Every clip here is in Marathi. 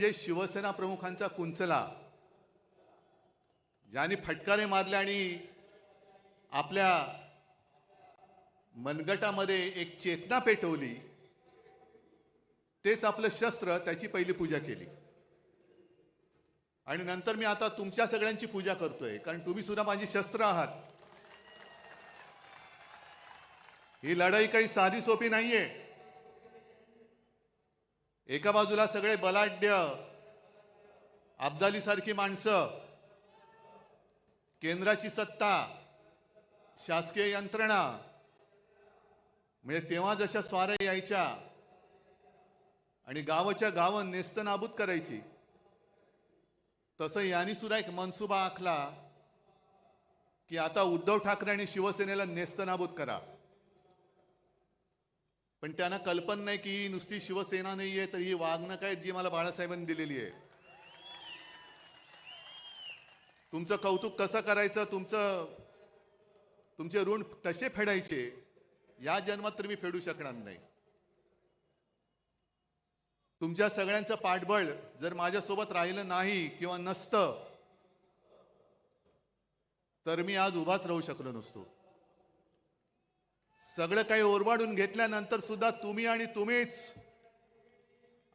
जे शिवसेना प्रमुखांचा कुंचला ज्यांनी फटकारे मारले आणि आपल्या मनगटामध्ये एक चेतना पेटवली, तेच आपलं शस्त्र, त्याची पहिली पूजा केली. आणि नंतर मी आता तुमच्या सगळ्यांची पूजा करतोय, कारण तुम्ही सुद्धा माझी शस्त्र आहात. ही लढाई काही साधी सोपी नाहीये. एका बाजूला सगळे बलाढ्य अब्दाली सारखी माणसं, केंद्राची सत्ता, शासकीय यंत्रणा, म्हणजे तेव्हा जशा स्वाऱ्या यायच्या आणि गावाच्या गावं नेस्तनाबूत करायची, तसं यांनी सुद्धा एक मनसुबा आखला की आता उद्धव ठाकरे आणि शिवसेनेला नेस्तनाबूत करा. पण त्यांना कल्पना नाही की नुसती शिवसेना नाहीये, तर ही वागणूक आहे जी मला बाळासाहेबांनी दिलेली आहे. तुमचं कौतुक कसं करायचं, तुमचे ऋण कसे फेडायचे, या जन्मात तर मी फेडू शकणार नाही. तुमच्या सगळ्यांचं पाठबळ जर माझ्यासोबत राहिलं नाही किंवा नसतं, तर मी आज उभाच राहू शकलो नसतो. सगळं काही ओरबाडून घेतल्यानंतर सुद्धा तुम्ही आणि तुम्हीच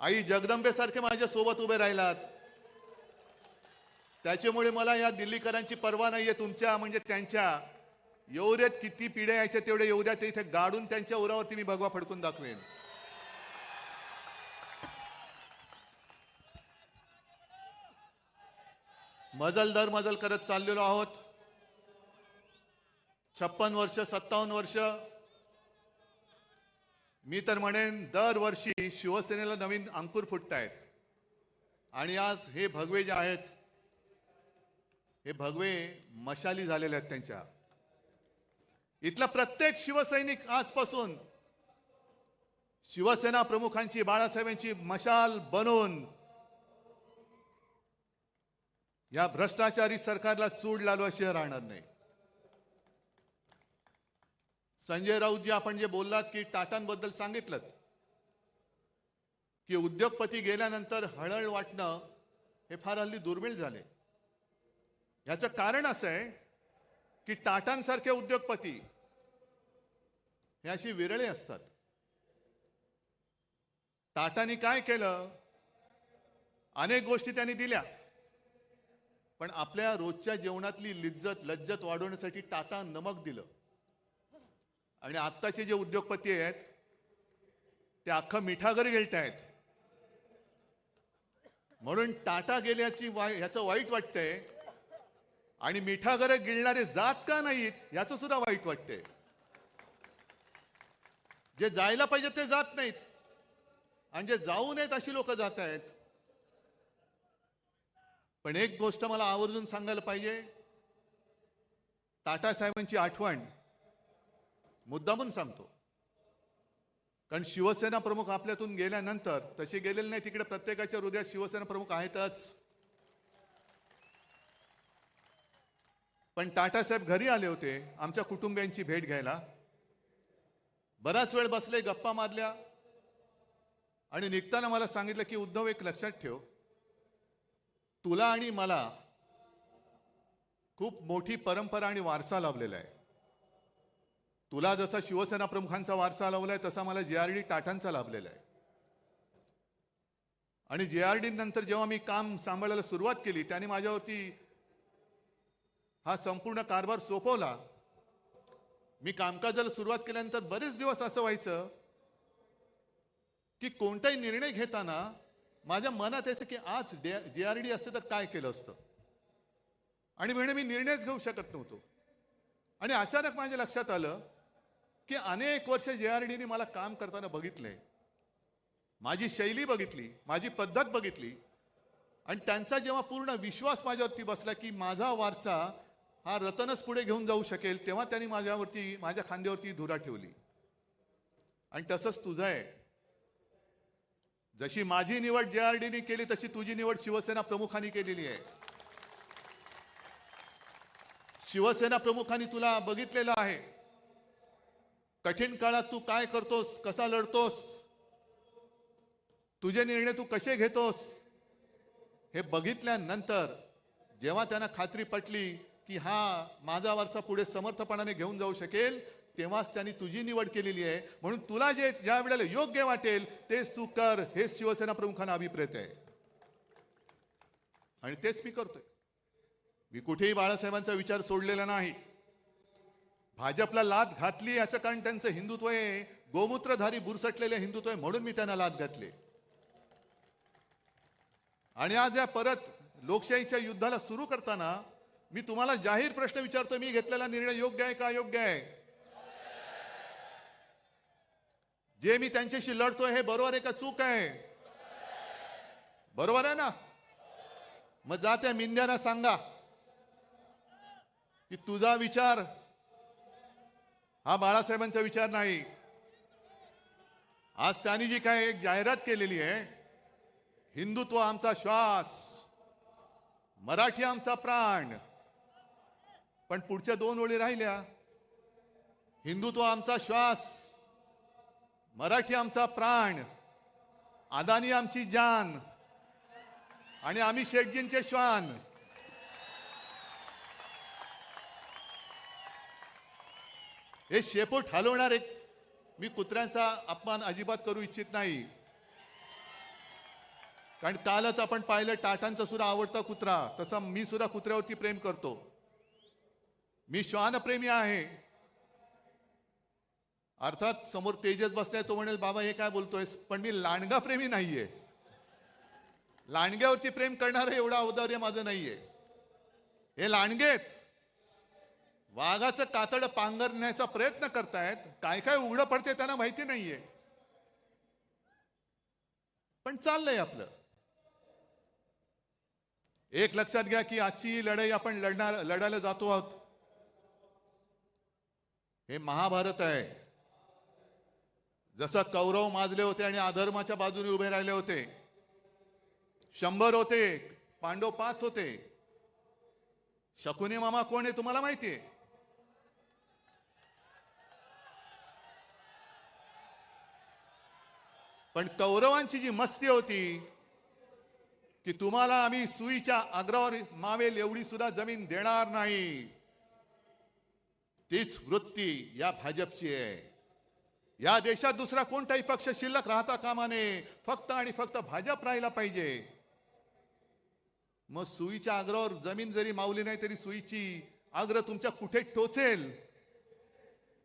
आई जगदंबेसारखे माझ्या सोबत उभे राहिलात. त्याच्यामुळे मला या दिल्लीकरांची पर्वा नाहीये, तुमच्या म्हणजे त्यांच्या. एवढ्यात किती पिढ्या यायच्या तेवढे एवढ्यात इथे गाडून त्यांच्या उरावरती मी भगवा फडकून दाखवेन. मजल दर मजल करत चाललेलो आहोत. 56 वर्ष, 57 वर्ष, मी तर म्हणेन दरवर्षी शिवसेनेला नवीन अंकुर फुटतायत. आणि आज हे भगवे जे आहेत, हे भगवे मशाली झालेले आहेत त्यांच्या. इथला प्रत्येक शिवसैनिक आजपासून शिवसेना प्रमुखांची, बाळासाहेबांची मशाल बनवून या भ्रष्टाचारी सरकारला चूड लालवाशिवाय राहणार नाही. संजय राऊतजी, आपण जे बोललात की टाटांबद्दल सांगितलं की उद्योगपती गेल्यानंतर हळहळ वाटणं हे फार हल्ली दुर्मिळ झाले. याचं कारण असं आहे की टाटांसारखे उद्योगपती हे अशी विरळे असतात. टाटांनी काय केलं, अनेक गोष्टी त्यांनी दिल्या, पण आपल्या रोजच्या जेवणातली लज्जत वाढवण्यासाठी टाटा नमक दिलं. आणि आत्ताचे जे उद्योगपती आहेत ते अख्खं मिठागर गिळतायत. म्हणून टाटा गेल्याची ह्याचं वाईट वाटतंय, आणि मिठागर गिळणारे जात का नाहीत याचं सुद्धा वाईट वाटतंय. जे जायला पाहिजे ते जात नाहीत, आणि जे जाऊ नयेत अशी लोक जात आहेत. पण एक गोष्ट मला आवर्जून सांगायला पाहिजे, टाटा साहेबांची आठवण मुद्दामून सांगतो, कारण शिवसेना प्रमुख आपल्यातून गेल्यानंतर तसे गेलेले नाही, तिकडे प्रत्येकाच्या हृदयात शिवसेना प्रमुख आहेतच. पण टाटा साहेब घरी आले होते आमच्या कुटुंबियांची भेट घ्यायला. बराच वेळ बसले, गप्पा मारल्या, आणि निघताना मला सांगितलं की उद्धव, एक लक्षात ठेव, तुला आणि मला खूप मोठी परंपरा आणि वारसा लाभलेला आहे. तुला जसा शिवसेना प्रमुखांचा वारसा लाभलाय, तसा मला JRD टाटांचा लाभलेला आहे. आणि JRD नंतर जेव्हा मी काम सांभाळायला सुरुवात केली, त्याने माझ्यावरती हा संपूर्ण कारभार सोपवला. मी कामकाजाला सुरुवात केल्यानंतर बरेच दिवस असं व्हायचं की कोणताही निर्णय घेताना माझ्या मनात यायचं की आज JRD असते तर काय केलं असतं, आणि म्हणे मी निर्णयच घेऊ शकत नव्हतो. आणि अचानक माझ्या लक्षात आलं की अनेक वर्ष JRDने मला काम करताना बघितलंय, माझी शैली बघितली, माझी पद्धत बघितली, आणि त्यांचा जेव्हा पूर्ण विश्वास माझ्यावरती बसला की माझा वारसा हा रतनच पुढे घेऊन जाऊ शकेल, तेव्हा त्यांनी माझ्या खांद्यावरती धुरा ठेवली. आणि तसंच तुझं आहे. जशी माझी निवड JRDने केली, तशी तुझी निवड शिवसेना प्रमुखांनी केलेली आहे. शिवसेना प्रमुखांनी तुला बघितलेलं आहे, कठीण काळात तू काय करतोस, कसा लढतोस, तुझे निर्णय तू कसे घेतोस, हे बघितल्यानंतर जेव्हा त्यांना खात्री पटली की हा माझा वारसा पुढे समर्थपणाने घेऊन जाऊ शकेल, तेव्हाच त्यांनी तुझी निवड केलेली आहे. म्हणून तुला जे ज्या वेळेला योग्य वाटेल तेच तू कर, हेच शिवसेना प्रमुखांना अभिप्रेत आहे आणि तेच मी करतोय. मी कुठेही बाळासाहेबांचा विचार सोडलेला नाही. भाजपला लाद घातली याचं कारण त्यांचं हिंदुत्व आहे, गोमूत्रधारी बुरसटलेले हिंदुत्व आहे, म्हणून मी त्यांना लाद घातली. आणि आज या परत लोकशाहीच्या युद्धाला सुरू करताना मी तुम्हाला जाहीर प्रश्न विचारतो, मी घेतलेला निर्णय योग्य आहे का अयोग्य आहे? जे मी त्यांच्याशी लढतोय हे बरोबर आहे का चूक आहे? बरोबर आहे ना? मग जा त्या मिंद्यांना सांगा की तुझा विचार हा बाळासाहेबांचा विचार नाही. आज त्यांनी जी काय एक जाहिरात केलेली आहे, हिंदुत्व आमचा श्वास, मराठी आमचा प्राण, पण पुढच्या दोन ओळी राहिल्या, हिंदुत्व आमचा श्वास, मराठी आमचा प्राण, अदानी आमची जान आणि आम्ही शेठजींचे श्वान. हे शेपूट हलवणार एक, मी कुत्र्यांचा अपमान अजिबात करू इच्छित नाही, कारण कालच आपण पाहिलं टाटांचा सुद्धा आवडता कुत्रा, तसा मी सुद्धा कुत्र्यावरती प्रेम करतो. मी श्वानप्रेमी आहे. अर्थात समोर तेजस बसलाय, तो म्हणेल बाबा हे काय बोलतोय, पण मी लांडगा प्रेमी नाहीये. लांडग्यावरती प्रेम करणारं एवढं औदार्य माझं नाहीये. हे लांडगेत वाघाचं कातड पांघरण्याचा प्रयत्न करतायत, काय काय उघडं पडते त्यांना माहिती नाहीये, पण चाललंय आपलं. एक लक्षात घ्या की आजची लढाई आपण लढायला जातो आहोत, हे महाभारत आहे. जसं कौरव माजले होते आणि अधर्माच्या बाजूने उभे राहिले होते, 100 होते, पांडव 5 होते. शकुनी मामा कोण आहे तुम्हाला माहितीये? पण कौरवांची जी मस्ती होती की तुम्हाला आम्ही सुईच्या अग्रावर मावेल एवढी सुद्धा जमीन देणार नाही, तीच वृत्ती या भाजपची आहे. या देशात दुसरा कोणताही पक्ष शिल्लक राहता कामा नये, फक्त आणि फक्त भाजप राहिला पाहिजे. मग सुईच्या अग्रावर जमीन जरी मावली नाही तरी सुईची अग्र तुमच्या कुठे टोचेल.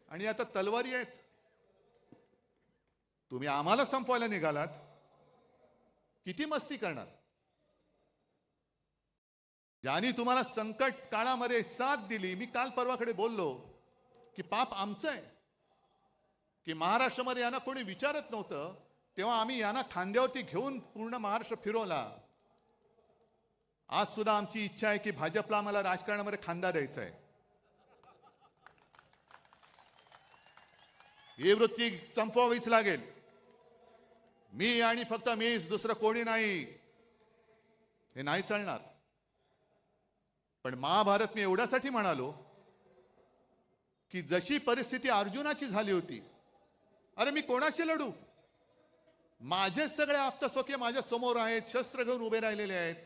आणि आता तलवारी आहेत, तुम्ही आम्हाला संपवायला निघालात, किती मस्ती करणार? ज्यांनी तुम्हाला संकट काळामध्ये साथ दिली, मी काल परवाकडे बोललो की पाप आमचं आहे की महाराष्ट्रामध्ये यांना कोणी विचारत नव्हतं, तेव्हा आम्ही यांना खांद्यावरती घेऊन पूर्ण महाराष्ट्र फिरवला. आज सुद्धा आमची इच्छा आहे की भाजपला आम्हाला राजकारणामध्ये खांदा द्यायचा आहे. ही वृत्ती संपवावीच लागेल. मी आणि फक्त मीच, दुसरं कोणी नाही, हे नाही चालणार. पण महाभारत मी एवढ्यासाठी म्हणालो की जशी परिस्थिती अर्जुनाची झाली होती, अरे मी कोणाशी लढू? माझे सगळे आप्तसोखे माझ्या समोर आहेत, शस्त्र घेऊन उभे राहिलेले आहेत.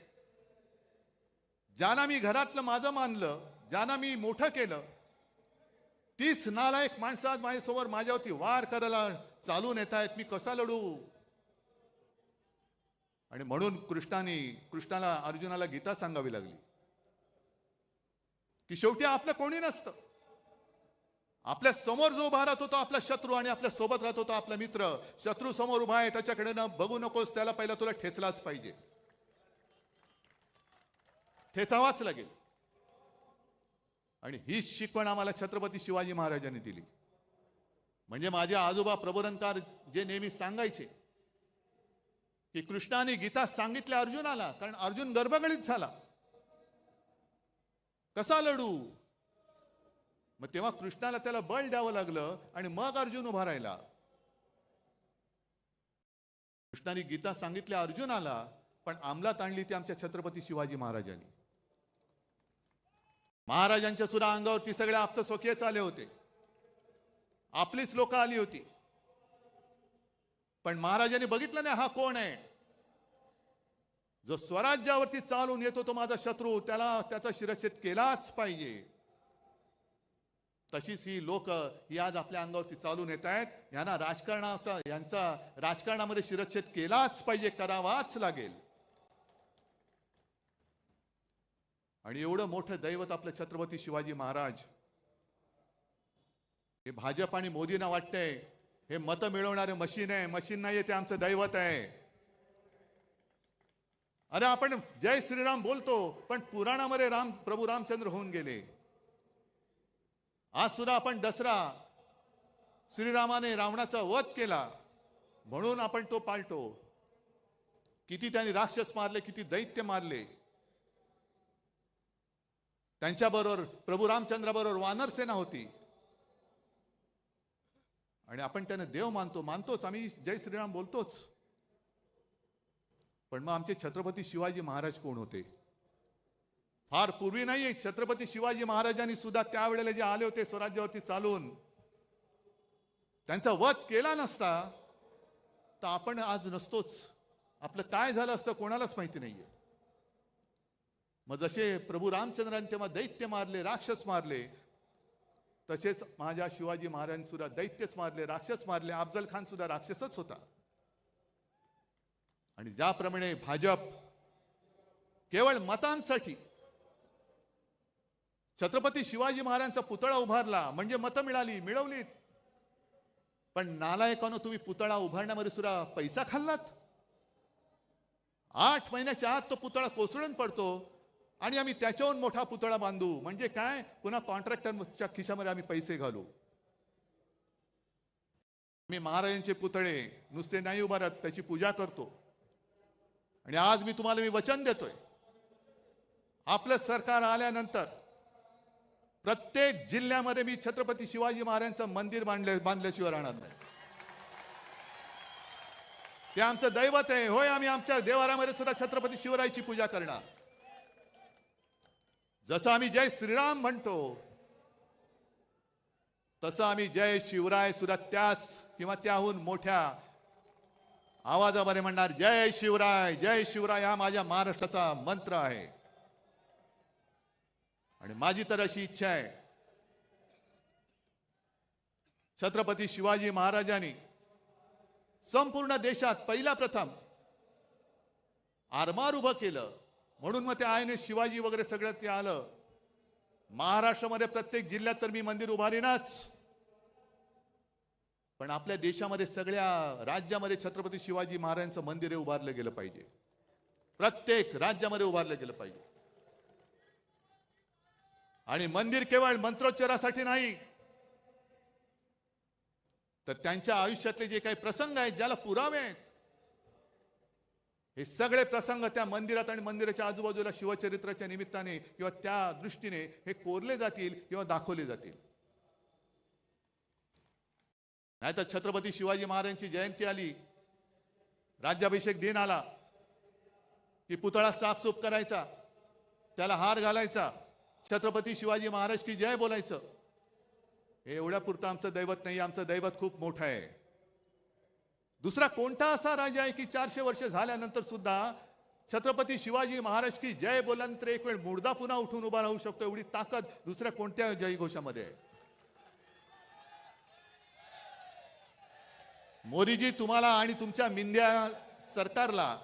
ज्यांना मी घरातलं माझं मानलं, ज्यांना मी मोठं केलं, तीच नालायक माणसं आज माझ्यासमोर माझ्यावरती वार करायला चालून येत आहेत. मी कसा लढू? आणि म्हणून कृष्णाला अर्जुनाला गीता सांगावी लागली की शेवटी आपलं कोणी नसतं. आपल्या समोर जो उभा राहत होता आपला शत्रू, आणि आपल्या सोबत राहत होता आपला मित्र. शत्रू समोर उभा आहे, त्याच्याकडे न बघू नकोस, त्याला पहिला तुला ठेचलाच पाहिजे, ठेचावाच लागेल. आणि ही शिकवण आम्हाला छत्रपती शिवाजी महाराजांनी दिली. म्हणजे माझे आजोबा प्रबोधनकार जे नेहमी सांगायचे की कृष्णाने गीता सांगितल्या अर्जुनाला, कारण अर्जुन गर्भगळीत झाला, कसा लढू? मग तेव्हा कृष्णाला त्याला बळ द्यावं लागलं आणि मग अर्जुन उभा राहिला. कृष्णाने गीता सांगितल्या अर्जुनाला, पण अंमलात आणली ती आमच्या छत्रपती शिवाजी महाराजांनी. महाराजांच्या सुद्धा अंगावरती सगळे आप्तसोखीच आले होते, आपलीच लोक आली होती, पण महाराजांनी बघितलं नाही हा कोण आहे. जो स्वराज्यावरती चालून येतो तो माझा शत्रू, त्याला त्याचा शिरच्छेद केलाच पाहिजे. तशीच ही लोक ही आज आपल्या अंगावरती चालून येत आहेत. यांना यांचा राजकारणामध्ये शिरच्छेद केलाच पाहिजे, करावाच लागेल. आणि एवढं मोठं दैवत आपलं छत्रपती शिवाजी महाराज, हे भाजप आणि मोदींना वाटतंय हे मतं मिळवणारे मशीन आहे. मशीन नाहीये, ते आमचं दैवत आहे. अरे आपण जय श्रीराम बोलतो, पण पुराणामध्ये प्रभू रामचंद्र होऊन गेले. आज सुद्धा आपण दसरा, श्रीरामाने रावणाचा वध केला म्हणून आपण तो पाळतो. किती त्यांनी राक्षस मारले, किती दैत्य मारले. त्यांच्याबरोबर प्रभू रामचंद्राबरोबर वानर सेना होती. आणि आपण त्यांना देव मानतोच, आम्ही जय श्रीराम बोलतोच. पण मग आमचे छत्रपती शिवाजी महाराज कोण होते? फार पूर्वी नाही, छत्रपती शिवाजी महाराजांनी सुद्धा त्यावेळेला जे आले होते स्वराज्यावरती चालून, त्यांचा वध केला नसता तर आपण आज नसतोच. आपलं काय झालं असतं कोणालाच माहिती नाहीये. मग जसे प्रभू रामचंद्रांनी तेव्हा दैत्य मारले, राक्षस मारले, तसेच माझ्या शिवाजी महाराजांनी सुद्धा दैत्यच मारले, राक्षस मारले. अफजल खान सुद्धा राक्षसच होता. आणि ज्याप्रमाणे भाजप केवळ मतांसाठी छत्रपती शिवाजी महाराजांचा पुतळा उभारला म्हणजे मतं मिळवलीत. पण नालायकानो, तुम्ही पुतळा उभारण्यामध्ये सुद्धा पैसा खाल्लात. 8 महिन्याच्या आत तो पुतळा कोसळून पडतो आणि आम्ही त्याच्याहून मोठा पुतळा बांधू म्हणजे काय? पुन्हा कॉन्ट्रॅक्टरच्या खिशामध्ये आम्ही पैसे घालू. मी महाराजांचे पुतळे नुसते नाही उभारत, त्याची पूजा करतो. आणि आज मी तुम्हाला वचन देतोय, आपलं सरकार आल्यानंतर प्रत्येक जिल्ह्यामध्ये मी छत्रपती शिवाजी महाराजांचं मंदिर बांधल्याशिवाय राहणार नाही. ते आमचं दैवत आहे. होय, आम्ही आमच्या देवारामध्ये सुद्धा छत्रपती शिवरायाची पूजा करणार. जसं आम्ही जय श्रीराम म्हणतो तसं आम्ही जय शिवराय सुद्धा त्याच किंवा त्याहून मोठ्या आवाजामध्ये म्हणणार. जय शिवराय, जय शिवराय हा माझ्या महाराष्ट्राचा मंत्र आहे. आणि माझी तर अशी इच्छा आहे, छत्रपती शिवाजी महाराजांनी संपूर्ण देशात पहिला प्रथम आरमार उभं केलं म्हणून मग ते INS शिवाजी वगैरे सगळं ते आलं. महाराष्ट्रामध्ये प्रत्येक जिल्ह्यात तर मी मंदिर उभारीनाच, पण आपल्या देशामध्ये सगळ्या राज्यामध्ये छत्रपती शिवाजी महाराजांचं मंदिर उभारलं गेलं पाहिजे. प्रत्येक राज्यामध्ये उभारलं गेलं पाहिजे. आणि मंदिर केवळ मंत्रोच्चारासाठी नाही, तर त्यांच्या आयुष्यातले जे काही प्रसंग आहेत, ज्याला पुरावे आहेत, हे सगळे प्रसंग त्या मंदिरात आणि मंदिराच्या आजूबाजूला शिवचरित्राच्या निमित्ताने किंवा त्या दृष्टीने हे कोरले जातील किंवा दाखवले जातील. नाहीतर छत्रपती शिवाजी महाराजांची जयंती आली, राज्याभिषेक दिन आला की पुतळा साफसूफ करायचा, त्याला हार घालायचा, छत्रपती शिवाजी महाराज की जय बोलायचं. हे एवढ्या पुरतं आमचं दैवत नाही. आमचं दैवत खूप मोठं आहे. दुसरा कोणता असा राजा आहे की 400 वर्ष झाल्यानंतर सुद्धा छत्रपती शिवाजी महाराज की जय बोलल्यानंतर एक वेळ मुर्दा पुन्हा उठून उभा राहू शकतो? एवढी ताकद दुसऱ्या कोणत्या जयघोषामध्ये आहे? मोदीजी, तुम्हाला आणि तुमच्या मिंद्या सरकारला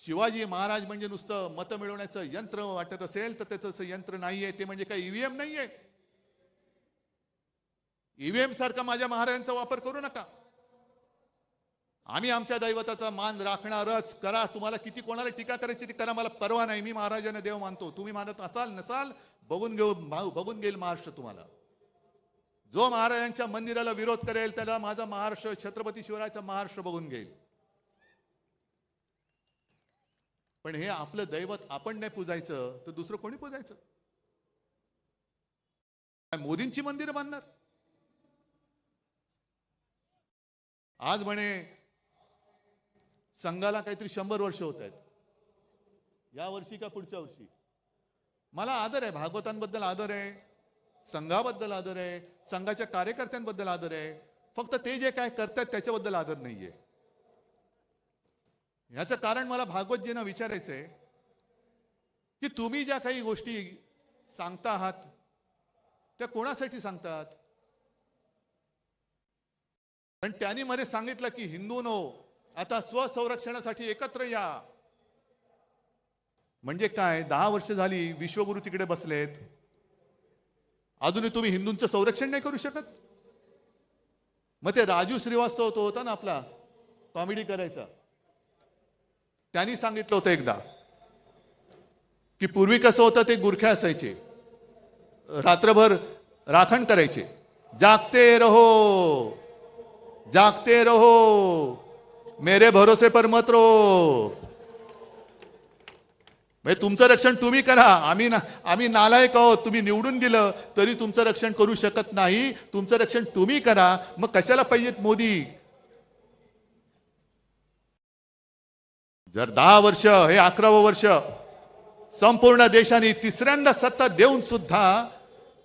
शिवाजी महाराज म्हणजे नुसतं मतं मिळवण्याचं यंत्र वाटत असेल तर त्याचं यंत्र नाहीये. ते म्हणजे काही ईव्हीएम नाहीये. ईव्हीएम सारखा माझ्या महाराजांचा वापर करू नका. आम्ही आमच्या दैवताचा मान राखणारच. करा, तुम्हाला किती कोणाला टीका करायची ती करा, मला परवा नाही. मी महाराजांना देव मानतो. तुम्ही मानत असाल नसाल बघून घेईल महाराष्ट्र तुम्हाला. जो महाराजांच्या मंदिराला विरोध करेल त्याला माझा महाराष्ट्र, छत्रपती शिवरायाचा महाराष्ट्र बघून घेईल. पण हे आपलं दैवत आपण नाही पूजायचं तर दुसरं कोणी पूजायचं? मोदींची मंदिरं बांधणार? आज म्हणे संघाला काहीतरी 100 वर्ष होत आहेत. या वर्षी का पुढच्या वर्षी? मला आदर आहे, भागवतांबद्दल आदर आहे, संघाबद्दल आदर आहे, संघाच्या कार्यकर्त्यांबद्दल आदर आहे. फक्त ते जे काय करतात त्याच्याबद्दल आदर नाहीये. याचं कारण मला भागवतजींना विचारायचं आहे की तुम्ही ज्या काही गोष्टी सांगता आहात त्या कोणासाठी सांगतात? पण त्यांनी मध्ये सांगितलं की हिंदूंनो आता स्वसंरक्षणासाठी एकत्र या. म्हणजे काय? 10 वर्ष झाली विश्वगुरु तिकडे बसलेत, अजूनही तुम्ही हिंदूंचं संरक्षण नाही करू शकत? मग ते राजू श्रीवास्तव तो होता ना आपला कॉमेडी करायचा, त्यांनी सांगितलं होतं एकदा की पूर्वी कसं होतं, ते गुरखे असायचे, रात्रभर राखण करायचे, जागते रहो जागते रहो मेरे भरोसे पर मत रहो. म्हणजे तुमचं रक्षण तुम्ही करा, आम्ही नालायक आहोत, तुम्ही निवडून दिलं तरी तुमचं रक्षण करू शकत नाही, तुमचं रक्षण तुम्ही करा. मग कशाला पाहिजेत मोदी? जर 10 वर्ष, हे 11वं वर्ष संपूर्ण देशाने तिसऱ्यांदा सत्ता देऊन सुद्धा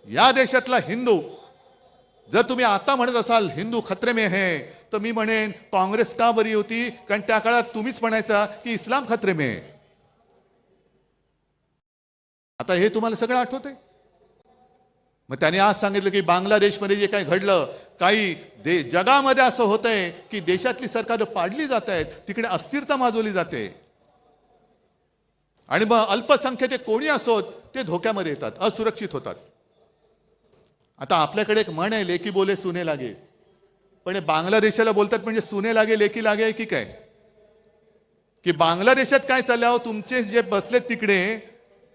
या देशातला हिंदू, जर तुम्ही आता म्हणत असाल हिंदू खतरे में है, तर मी म्हणेन काँग्रेस का बरी होती? कारण त्या काळात तुम्हीच म्हणायचा की इस्लाम खतरे में है. आता हे तुम्हाला सगळं आठवतंय. मग त्याने आज सांगितलं की बांगलादेशमध्ये जे काही घडलं, काही जगामध्ये असं होतंय की देशातली सरकार पाडली जात आहेत, तिकडे अस्थिरता माजवली जाते आणि मग अल्पसंख्याक कोणी असोत ते धोक्यामध्ये येतात, असुरक्षित होतात. आता आपल्याकडे एक म्हण आहे, लेकी बोले सुने लागे. पण हे बांगलादेशाला बोलतात म्हणजे सुने लागे लेकी लागे की काय? की बांगलादेशात काय चाललं, तुमचे जे बसलेत तिकडे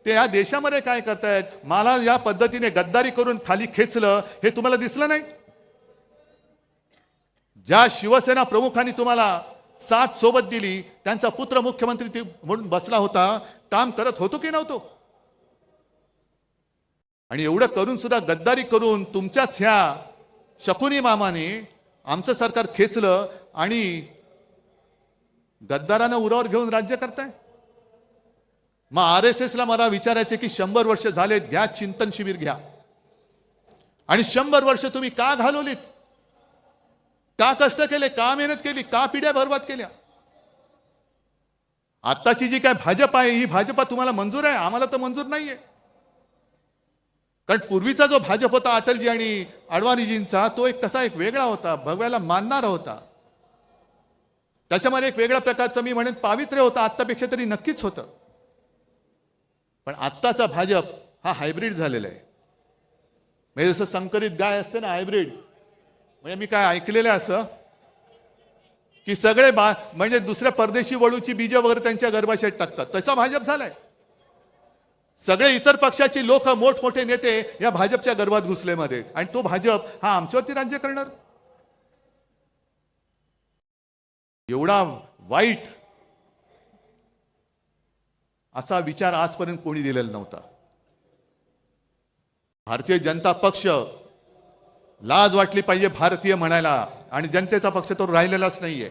ते या देशामध्ये काय करतायत? मला या पद्धतीने गद्दारी करून खाली खेचलं, हे तुम्हाला दिसलं नाही? ज्या शिवसेना प्रमुखांनी तुम्हाला साथ सोबत दिली, त्यांचा पुत्र मुख्यमंत्री म्हणून बसला होता, काम करत होतो की नव्हतो? आणि एवढं करून सुद्धा गद्दारी करून तुमच्याच ह्या शकुनी मामाने आमचं सरकार खेचलं आणि गद्दारांना उरावर घेऊन राज्य करताय. मग RSS ला मला विचारायचे की 100 वर्ष झालेत, घ्या चिंतन शिबिर घ्या. आणि 100 वर्ष तुम्ही का घालवलीत? का कष्ट केले? का मेहनत केली? का पिढ्या बर्बाद केल्या? आताची जी काय भाजप आहे, ही भाजपा तुम्हाला मंजूर आहे, आम्हाला तर मंजूर नाहीये. कारण पूर्वीचा जो भाजप होता अटलजी आणि अडवाणीजींचा, तो एक कसा एक वेगळा होता, भगव्याला मानणारा होता. त्याच्यामध्ये एक वेगळ्या प्रकारचं मी म्हणेन पावित्र्य होतं, आत्तापेक्षा तरी नक्कीच होतं. पण आत्ताचा भाजप हा हायब्रिड झालेला आहे. म्हणजे जसं संकरित गाय असते ना, हायब्रिड. म्हणजे मी काय ऐकलेलं आहे असं की सगळे म्हणजे दुसऱ्या परदेशी वळूची बीज वगैरे त्यांच्या गर्भाशयात टाकतात, तसा भाजप झालाय. सगळे इतर पक्षाची लोक, मोठमोठे नेते या भाजपच्या गर्भात घुसलेमध्ये, आणि तो भाजप हा आमच्यावरती राज्य करणार. एवढा वाईट असा विचार आजपर्यंत कोणी दिलेला नव्हता. भारतीय जनता पक्ष, लाज वाटली पाहिजे भारतीय म्हणायला, आणि जनतेचा पक्ष तो राहिलेलाच नाहीये.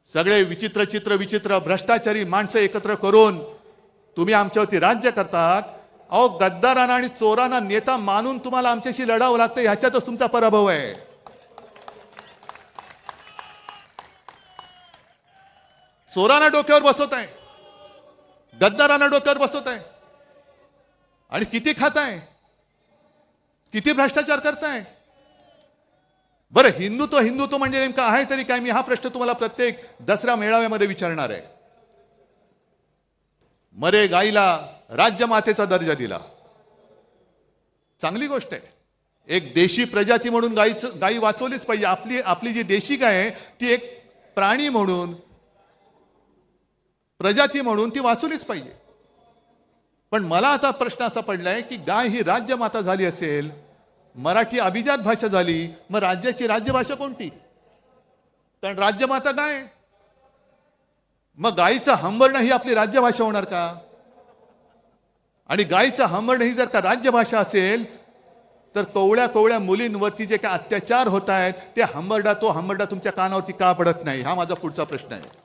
सगळे विचित्र भ्रष्टाचारी माणसं एकत्र करून तुम्ही आमच्यावरती राज्य करतात. अहो, गद्दारांना आणि चोरांना नेता मानून तुम्हाला आमच्याशी लढावं लागतं, ह्याच्यातच तुमचा पराभव आहे. चोरांना डोक्यावर बसवत आहे, गद्दारांना डोक्यावर बसवत आहे, आणि किती खाताय, किती भ्रष्टाचार करताय. बरं, हिंदुत्व म्हणजे नेमकं आहे तरी काय? मी हा प्रश्न तुम्हाला प्रत्येक दसरा मेळाव्यामध्ये विचारणार आहे. मरे गाईला राज्यमातेचा दर्जा दिला, चांगली गोष्ट आहे. एक देशी प्रजाती म्हणून गाई वाचवलीच पाहिजे. आपली जी देशी गाय आहे ती एक प्राणी म्हणून, प्रजाती म्हणून ती वाचवलीच पाहिजे. पण मला आता प्रश्न असा पडलाय की गाय ही राज्यमाता झाली असेल, मराठी अभिजात भाषा झाली, मग राज्याची राज्यभाषा कोणती? कारण राज्यमाता गाय. मग गायीचं हंबरणं ही आपली राज्यभाषा होणार का? आणि गायीचं हंबरणं ही जर का राज्यभाषा असेल, तर कवळ्या मुलींवरती जे काय अत्याचार होत आहेत ते तो हंबरडा तुमच्या कानावरती का पडत नाही? हा माझा पुढचा प्रश्न आहे.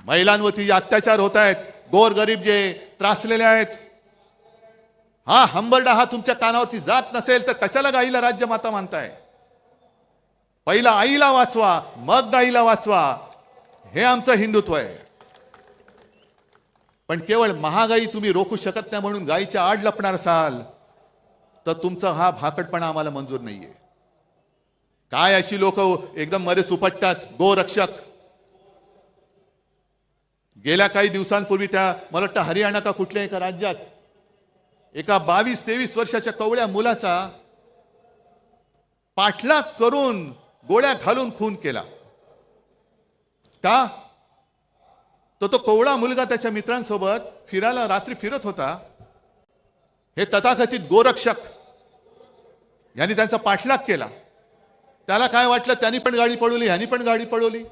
महिलांवरती जे अत्याचार होत आहेत, गोरगरीब जे त्रासलेले आहेत, हा हंबरडा हा तुमच्या कानावरती जात नसेल तर कशाला गायीला राज्यमाता मानताय? पहिला आईला वाचवा, मग गाईला वाचवा, हे आमचं हिंदुत्व आहे. पण केवळ महागाई तुम्ही रोखू शकत नाही म्हणून गाईच्या आड लपणार असाल तर तुमचा हा भाकडपणा आम्हाला मंजूर नाहीये. काय अशी लोक एकदम मध्ये सुपटतात, गोरक्षक. गेल्या काही दिवसांपूर्वी त्या मला वाटतं हरियाणा का कुठल्या एका राज्यात एका 22-23 वर्षाच्या कवळ्या मुलाचा पाठलाग करून गोळ्या घालून खून केला. का? तो कवळा मुलगा त्याच्या मित्रांसोबत फिरायला रात्री फिरत होता. हे तथाकथित गोरक्षक यांनी त्यांचा पाठलाग केला. त्याला काय वाटलं, त्यांनी पण गाडी पळवली, ह्यांनी पण गाडी पळवली.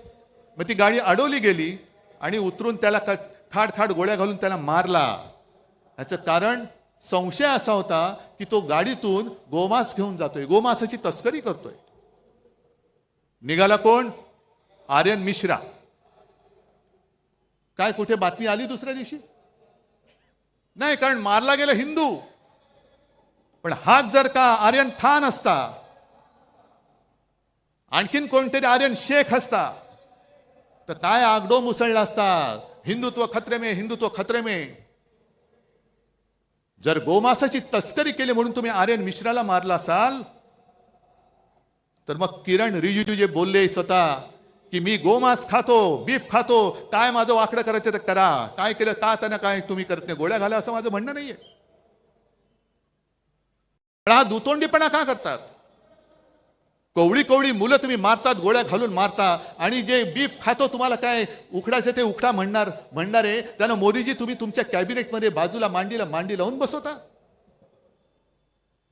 मग ती गाडी अडवली गेली आणि उतरून त्याला खाड खाड गोळ्या घालून त्याला मारला. याचं कारण संशय असा होता की तो गाडीतून गोमांस घेऊन जातोय, गोमांसाची तस्करी करतोय. निघाला कोण? आर्यन मिश्रा. काय कुठे बातमी आली दुसऱ्या दिवशी? नाही, कारण मारला गेला हिंदू. पण हाच जर का आर्यन खान असता, आणखीन कोणतरी आर्यन शेख असता तर काय आगडो मुसळला असता. हिंदुत्व खतरे में, हिंदुत्व खतरे में. जर गोमांसाची तस्करी केली म्हणून तुम्ही आर्यन मिश्राला मारला असाल तर मग किरण रिजिजू जे बोलले स्वतः की मी गोमांस खातो, बीफ खातो, काय माझं वाकडं करायचं तर करा, काय केलं का त्यांना काय तुम्ही करत नाही, गोळ्या घाला, असं माझं म्हणणं नाहीये. पण हा दुतोंडीपणा का करतात? कवळी कवळी मुलं तुम्ही मारतात, गोळ्या घालून मारता, आणि जे बीफ खातो तुम्हाला काय उकडायचं ते उकडा म्हणणारे त्यांना मोदीजी तुम्ही तुमच्या कॅबिनेटमध्ये बाजूला मांडी लावून बसवता.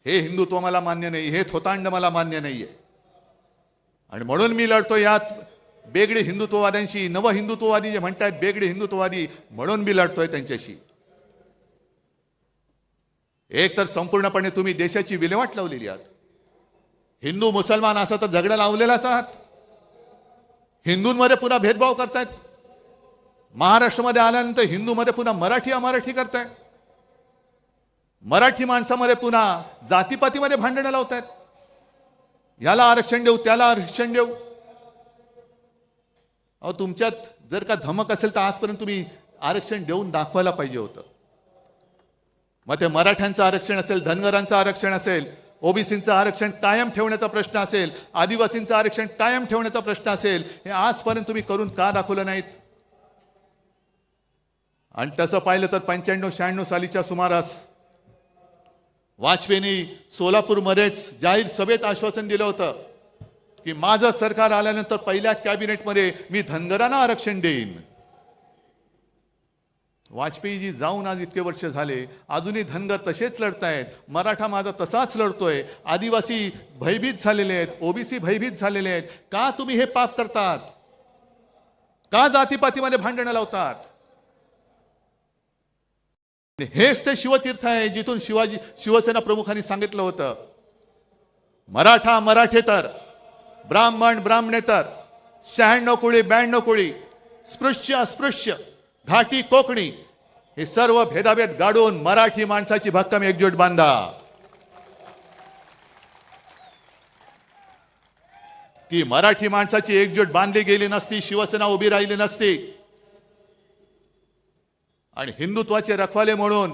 हे हिंदुत्व मला मान्य नाही, हे थोतांड मला मान्य नाहीये. आणि म्हणून मी लढतो यात बेगडे हिंदुत्ववाद्यांशी. नव हिंदुत्ववादी जे म्हणतात बेगडे हिंदुत्ववादी, म्हणून मी लढतोय त्यांच्याशी. एक तर संपूर्णपणे तुम्ही देशाची विल्हेवाट लावलेली आहात. हिंदू मुसलमान असा तर झगडा लावलेलाच आहात. हिंदूंमध्ये पुन्हा भेदभाव करतायत. महाराष्ट्रामध्ये आल्यानंतर हिंदूमध्ये पुन्हा मराठी अमराठी करताय. मराठी माणसामध्ये पुन्हा जातीपातीमध्ये भांडणं लावतायत. याला आरक्षण देऊ, त्याला आरक्षण देऊ. अहो, तुमच्यात जर का धमक असेल तर आजपर्यंत तुम्ही आरक्षण देऊन दाखवायला पाहिजे होतं. मग ते मराठ्यांचं आरक्षण असेल, धनगरांचं आरक्षण असेल, ओबीसींचं आरक्षण कायम ठेवण्याचा प्रश्न असेल, आदिवासींचं आरक्षण कायम ठेवण्याचा प्रश्न असेल, हे आजपर्यंत तुम्ही करून का दाखवलं नाहीत? आणि तसं पाहिलं तर 95-96 सालीच्या सुमारास वाजपेयींनी सोलापूरमध्येच जाहीर सभेत आश्वासन दिलं होतं की माझं सरकार आल्यानंतर पहिल्या कॅबिनेटमध्ये मी धनगरांना आरक्षण देईन. वाजपेयीजी जाऊन आज इतके वर्ष झाले, अजूनही धनगर तसेच लढतायत. मराठा माझा तसाच लढतोय. आदिवासी भयभीत झालेले आहेत, ओबीसी भयभीत झालेले आहेत. का तुम्ही हे पाप करतात? का जातीपातीमध्ये भांडणं लावतात? हेच ते शिवतीर्थ आहे जिथून शिवसेना प्रमुखांनी सांगितलं होतं, मराठा मराठेतर, ब्राह्मण ब्राह्मणेतर, 96 कोळी 92 कोळी, स्पृश्य अस्पृश्य, घाटी कोकणी, हे सर्व भेदाभेद गाडून मराठी माणसाची भक्कम एकजूट बांधा. ती मराठी माणसाची एकजूट बांधली गेली नसती, शिवसेना उभी राहिली नसती. आणि हिंदुत्वाचे रखवाले म्हणून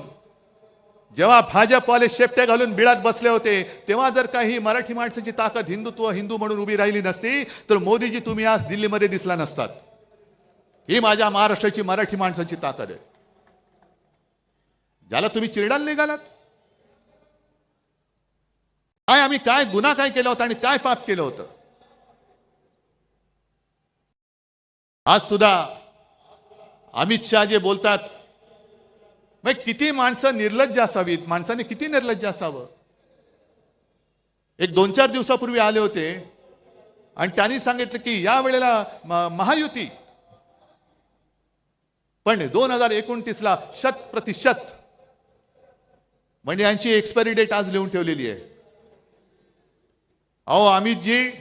जेव्हा भाजपवाले शेपटे घालून बिळात बसले होते, तेव्हा जर काही मराठी माणसाची ताकद हिंदुत्व हिंदू म्हणून उभी राहिली नसती तर मोदीजी तुम्ही आज दिल्लीमध्ये दिसला नसतात. ही माझ्या महाराष्ट्राची मराठी माणसाची ताकद आहे, ज्याला तुम्ही चिरडायला निघालात. काय आम्ही काय गुन्हा काय केला होता आणि काय पाप केलं होतं? आज सुद्धा अमित शहा जे बोलतात, मग किती माणसं निर्लज्ज असावीत, माणसाने किती निर्लज्ज असावं. एक 2-4 दिवसापूर्वी आले होते आणि त्यांनी सांगितलं की या वेळेला महायुती, पण 2029ला 100% म्हणजे यांची एक्सपायरी डेट आज लिहून ठेवलेली आहे. अहो अमितजी,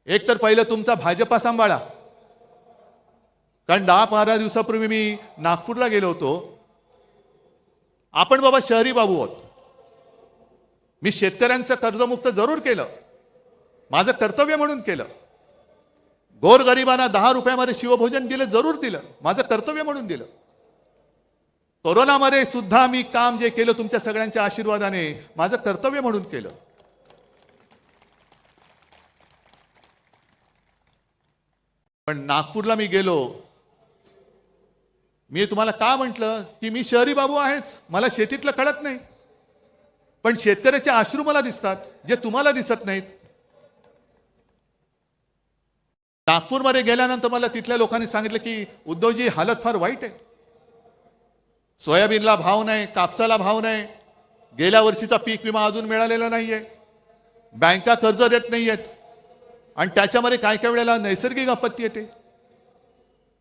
एक तर पहिलं तुमचा भाजपा सांभाळा. कारण 10-12 दिवसापूर्वी मी नागपूरला गेलो होतो. आपण बाबा शहरी बाबू आहोत. मी शेतकऱ्यांचं कर्जमुक्त जरूर केलं, माझं कर्तव्य म्हणून केलं. गोरगरिबांना 10 रुपयामध्ये शिवभोजन दिलं, जरूर दिलं, माझं कर्तव्य म्हणून दिलं. कोरोनामध्ये सुद्धा मी काम जे केलं तुमच्या सगळ्यांच्या आशीर्वादाने माझं कर्तव्य म्हणून केलं. पण नागपूरला मी गेलो, मी तुम्हाला का म्हटलं की मी शहरी बाबू आहेच, मला शेतीतलं कळत नाही, पण शेतकऱ्याचे अश्रू मला दिसतात जे तुम्हाला दिसत नाहीत. नागपूरमध्ये गेल्यानंतर मला तिथल्या लोकांनी सांगितलं की उद्धवजी हालत फार वाईट आहे. सोयाबीनला भाव नाही, कापसाला भाव नाही, गेल्या वर्षीचा पीक विमा अजून मिळालेला नाहीये, बँका कर्ज देत नाहीयेत, आणि त्याच्यामध्ये काय काय वेळेला नैसर्गिक आपत्ती येते.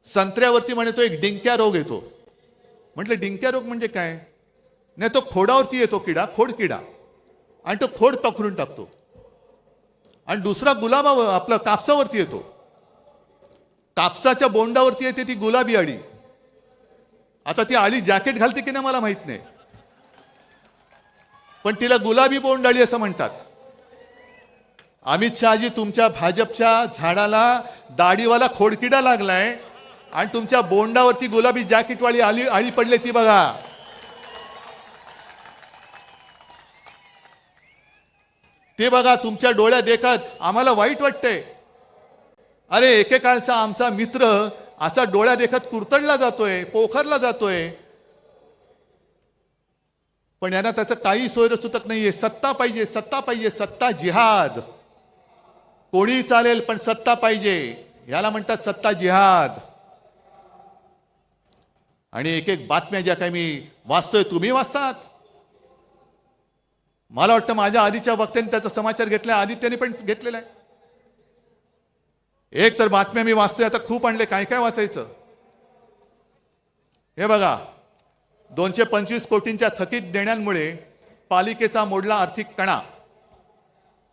संत्र्यावरती म्हणतो एक डिंक्या रोग येतो. म्हटलं डिंक्या रोग म्हणजे काय? नाही, तो खोडावरती येतो किडा, खोड किडा, आणि तो खोड पकडून टाकतो. आणि दुसरा गुलाबावर आपलं कापसावरती येतो, कापसाच्या बोंडावरती येते ती गुलाबी अळी. आता ती अळी जॅकेट घालते की नाही मला माहित नाही, पण तिला गुलाबी बोंड अळी असं म्हणतात. अमित शहाजी, तुमच्या भाजपच्या झाडाला दाढीवाला खोडकिडा लागलाय आणि तुमच्या बोंडावरती गुलाबी जॅकेटवाली अळी पडली, ती बघा. ते बघा, तुमच्या डोळ्यात देखत आम्हाला वाईट वाटतंय. अरे एकेकाळचा आमचा मित्र असा डोळ्या देखत कुरतडला जातोय, पोखरला जातोय, पण यांना त्याचं काही सोयरसूतक नाहीये. सत्ता पाहिजे, सत्ता पाहिजे, सत्ता जिहाद. कोणी चालेल पण सत्ता पाहिजे, याला म्हणतात सत्ता जिहाद. आणि एक एक बातम्या ज्या काही मी वाचतोय, तुम्ही वाचतात. मला वाटतं माझ्या आधीच्या वक्त्यांनी त्याचा समाचार घेतलाय, आदित्यने पण घेतलेला आहे. एक तर बातम्या मी वाचतोय, आता खूप आणले, काय काय वाचायचं. हे बघा, 225 कोटींच्या थकीत देण्यांमुळे पालिकेचा मोडला आर्थिक कणा.